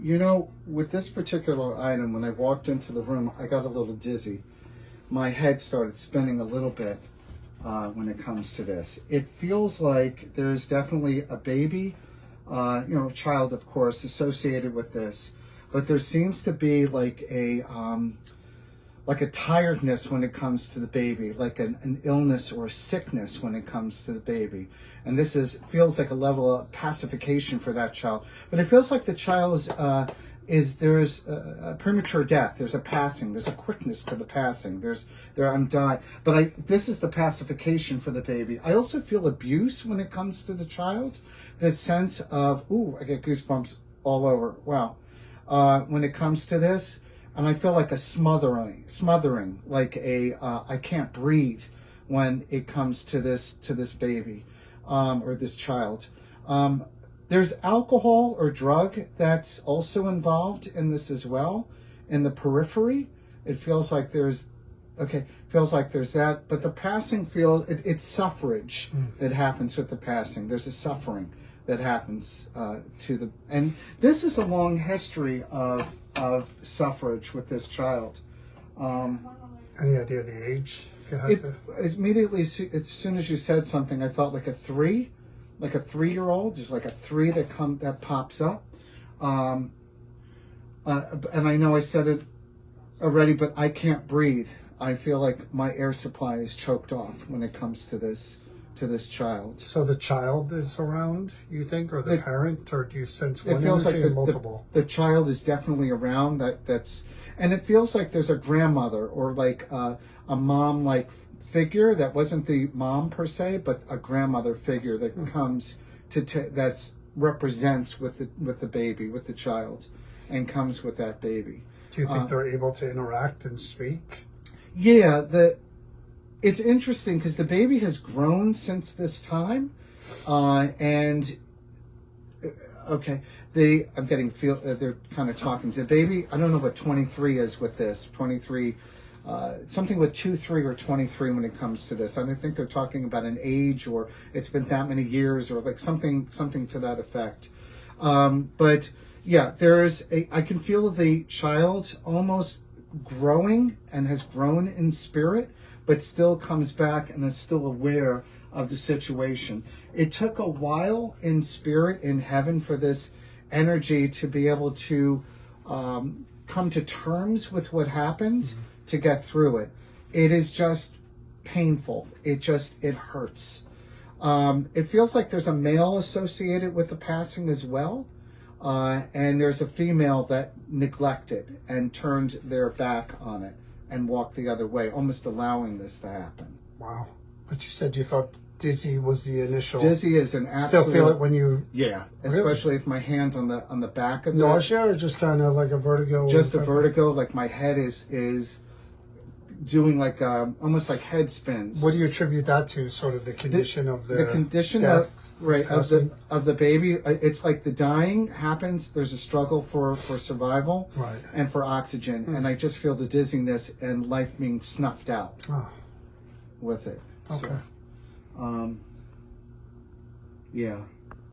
You know, with this particular item, when I walked into the room, I got a little dizzy. My head started spinning a little bit when it comes to this. It feels like there's definitely a baby, a child, of course, associated with this. But there seems to be like a tiredness when it comes to the baby, like an illness or a sickness when it comes to the baby. And this feels like a level of pacification for that child. But it feels like the child there's a premature death. There's a passing. There's a quickness to the passing. I'm dying. But this is the pacification for the baby. I also feel abuse when it comes to the child. This sense of, I get goosebumps all over. Wow. When it comes to this, and I feel like a smothering, like I can't breathe when it comes to this baby, or this child. There's alcohol or drug that's also involved in this as well. In the periphery, it feels like there's that. But the passing it's suffrage that happens with the passing. There's a suffering that happens and this is a long history of suffrage with this child. Any idea of the age? Immediately, as soon as you said something, I felt like a 3-year-old, just like a 3 that pops up. And I know I said it already, but I can't breathe. I feel like my air supply is choked off when it comes to this child. So the child is around, you think, or the parent, or do you sense one energy like or multiple? The child is definitely around. And it feels like there's a grandmother or like a mom like figure that wasn't the mom per se, but a grandmother figure that comes that represents with the baby, with the child, and comes with that baby. Do you think they're able to interact and speak? Yeah, it's interesting because the baby has grown since this time, and they're kind of talking to the baby. I don't know what 23 is with this. 23, something with 23 or 23 when it comes to this. I don't think they're talking about an age or it's been that many years or like something to that effect. But yeah, I can feel the child almost growing and has grown in spirit, but still comes back and is still aware of the situation. It took a while in spirit, in heaven, for this energy to be able to come to terms with what happened, to get through it. It is just painful. It hurts. It feels like there's a male associated with the passing as well. And there's a female that neglected and turned their back on it and walk the other way, almost allowing this to happen. Wow. But you said you thought dizzy was the initial. Dizzy is an absolute. Still feel it when you. Yeah, really? Especially with my hands on the back of the. Nausea or just kind of like a vertigo? Just a vertigo, like my head is doing like almost like head spins. What do you attribute that to? Sort of the condition of the. The condition death, of the baby. It's like the dying happens. There's a struggle for survival, right, and for oxygen, and I just feel the dizziness and life being snuffed out with it. Okay. So, yeah.